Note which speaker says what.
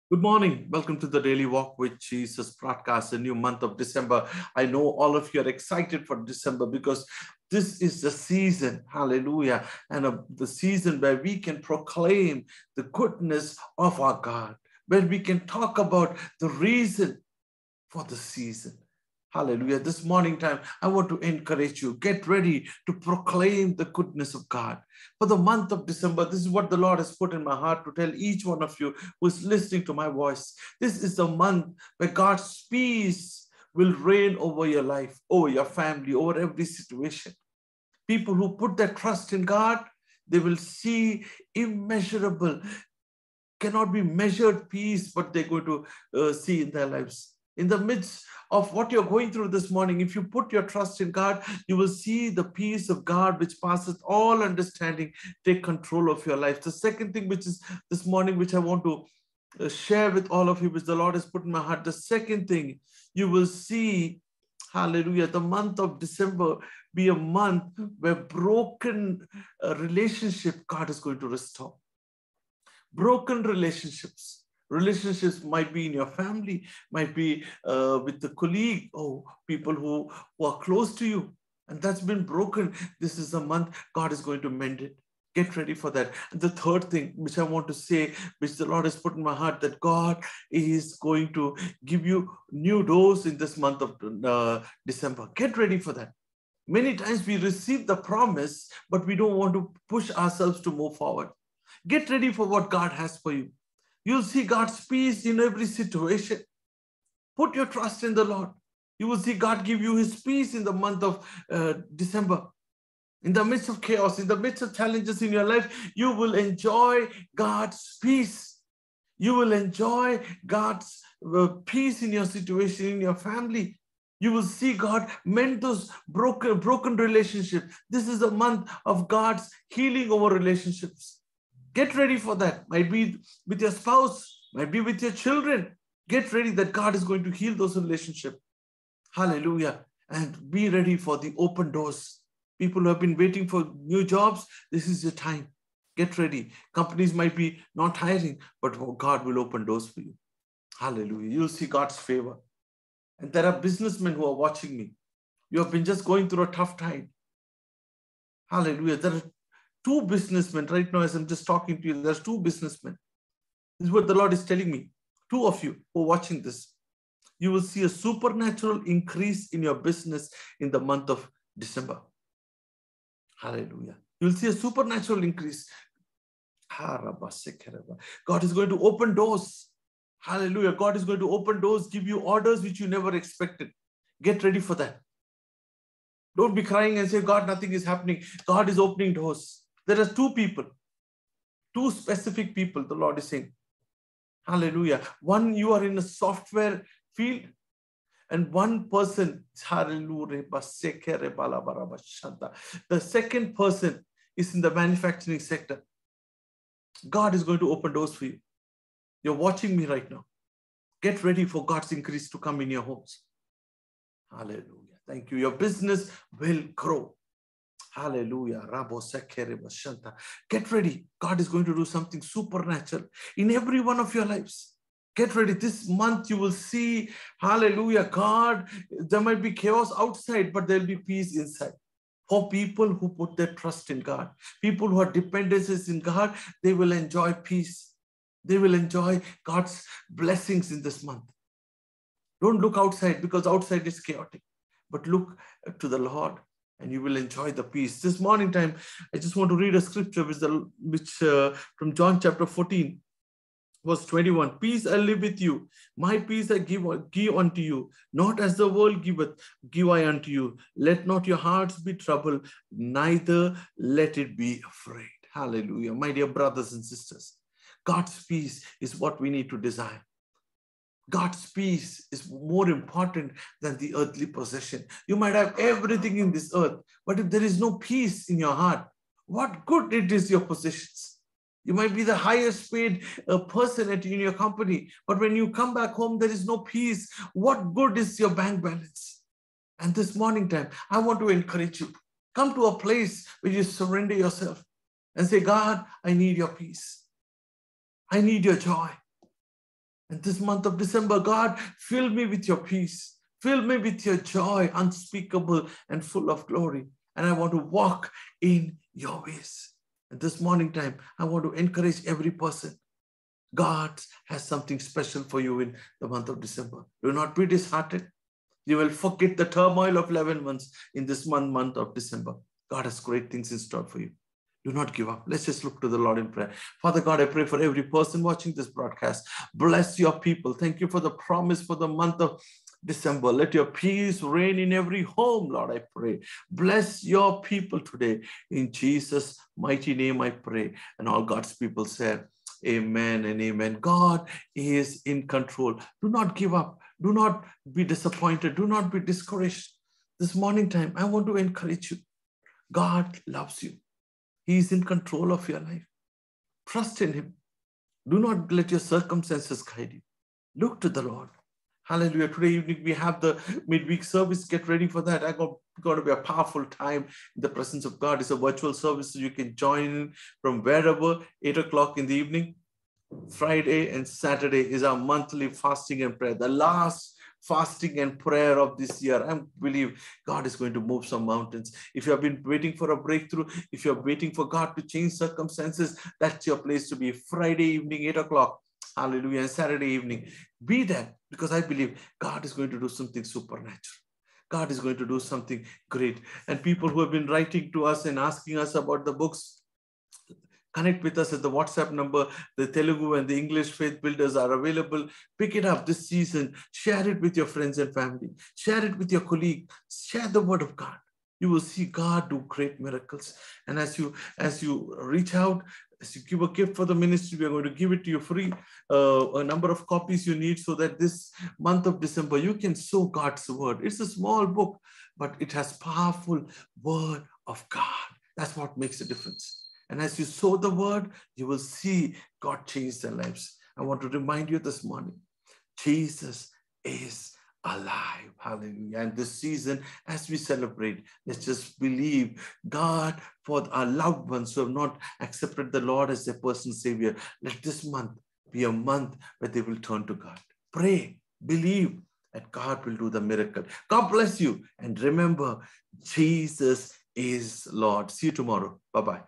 Speaker 1: Good morning. Welcome to the Daily Walk with Jesus podcast, a new month of December. I know all of you are excited for December because this is the season, hallelujah, and the season where we can proclaim the goodness of our God, where we can talk about the reason for the season. Hallelujah. This morning time, I want to encourage you. Get ready to proclaim the goodness of God. For the month of December, this is what the Lord has put in my heart to tell each one of you who is listening to my voice. This is the month where God's peace will reign over your life, over your family, over every situation. People who put their trust in God, they will see immeasurable, cannot be measured peace, but they're going to see in their lives. In the midst of what you're going through this morning, if you put your trust in God, you will see the peace of God, which passes all understanding, take control of your life. The second thing, which is this morning, which I want to share with all of you, which the Lord has put in my heart. The second thing, you will see, hallelujah, the month of December be a month where broken relationship God is going to restore. Broken relationships. Relationships might be in your family, might be with the colleague, or people who are close to you, and that's been broken. This is the month God is going to mend it. Get ready for that. And the third thing, which I want to say, which the Lord has put in my heart, that God is going to give you new doors in this month of December. Get ready for that. Many times we receive the promise, but we don't want to push ourselves to move forward. Get ready for what God has for you. You'll see God's peace in every situation. Put your trust in the Lord. You will see God give you his peace in the month of December. In the midst of chaos, in the midst of challenges in your life, you will enjoy God's peace. You will enjoy God's peace in your situation, in your family. You will see God mend those broken relationships. This is a month of God's healing over relationships. Get ready for that. Might be with your spouse, might be with your children. Get ready that God is going to heal those relationships. Hallelujah. And be ready for the open doors. People who have been waiting for new jobs, this is your time. Get ready. Companies might be not hiring, but God will open doors for you. Hallelujah. You'll see God's favor. And there are businessmen who are watching me. You have been just going through a tough time. Hallelujah. There are two businessmen right now, as I'm just talking to you. There's two businessmen. This is what the Lord is telling me. Two of you who are watching this. You will see a supernatural increase in your business in the month of December. Hallelujah. You'll see a supernatural increase. God is going to open doors. Hallelujah. God is going to open doors, give you orders which you never expected. Get ready for that. Don't be crying and say, God, nothing is happening. God is opening doors. There are two people, two specific people, the Lord is saying. Hallelujah. One, you are in a software field, and one person, the second person is in the manufacturing sector. God is going to open doors for you. You're watching me right now. Get ready for God's increase to come in your homes. Hallelujah. Thank you. Your business will grow. Hallelujah. Get ready. God is going to do something supernatural in every one of your lives. Get ready. This month you will see, hallelujah, God, there might be chaos outside, but there'll be peace inside. For people who put their trust in God, people who are dependencies in God, they will enjoy peace. They will enjoy God's blessings in this month. Don't look outside, because outside is chaotic, but look to the Lord and you will enjoy the peace. This morning time, I just want to read a scripture which from John chapter 14, verse 21. Peace I live with you. My peace I give unto you. Not as the world giveth, give I unto you. Let not your hearts be troubled, neither let it be afraid. Hallelujah. My dear brothers and sisters, God's peace is what we need to desire. God's peace is more important than the earthly possession. You might have everything in this earth, but if there is no peace in your heart, what good it is your possessions? You might be the highest paid person in your company, but when you come back home, there is no peace. What good is your bank balance? And this morning time, I want to encourage you. Come to a place where you surrender yourself and say, God, I need your peace. I need your joy. And this month of December, God, fill me with your peace. Fill me with your joy, unspeakable and full of glory. And I want to walk in your ways. And this morning time, I want to encourage every person. God has something special for you in the month of December. Do not be disheartened. You will forget the turmoil of 11 months in this month of December. God has great things in store for you. Do not give up. Let's just look to the Lord in prayer. Father God, I pray for every person watching this broadcast. Bless your people. Thank you for the promise for the month of December. Let your peace reign in every home, Lord, I pray. Bless your people today. In Jesus' mighty name, I pray. And all God's people said, amen and amen. God is in control. Do not give up. Do not be disappointed. Do not be discouraged. This morning time, I want to encourage you. God loves you. He is in control of your life. Trust in him. Do not let your circumstances guide you. Look to the Lord. Hallelujah. Today evening, we have the midweek service. Get ready for that. It's going to be a powerful time in the presence of God. It's a virtual service, so you can join in from wherever, 8 o'clock in the evening. Friday and Saturday is our monthly fasting and prayer. The last fasting and prayer of this year. I believe God is going to move some mountains. If you have been waiting for a breakthrough, if you're waiting for God to change circumstances, that's your place to be. Friday evening, 8 o'clock. Hallelujah. And Saturday evening. Be there, because I believe God is going to do something supernatural. God is going to do something great. And people who have been writing to us and asking us about the books, connect with us at the WhatsApp number. The Telugu and the English Faith Builders are available. Pick it up this season. Share it with your friends and family. Share it with your colleague. Share the word of God. You will see God do great miracles. And as you reach out, as you give a gift for the ministry, we are going to give it to you free, a number of copies you need, so that this month of December, you can sow God's word. It's a small book, but it has powerful word of God. That's what makes a difference. And as you sow the word, you will see God change their lives. I want to remind you this morning, Jesus is alive. Hallelujah. And this season, as we celebrate, let's just believe God for our loved ones who have not accepted the Lord as their personal Savior. Let this month be a month where they will turn to God. Pray, believe that God will do the miracle. God bless you. And remember, Jesus is Lord. See you tomorrow. Bye-bye.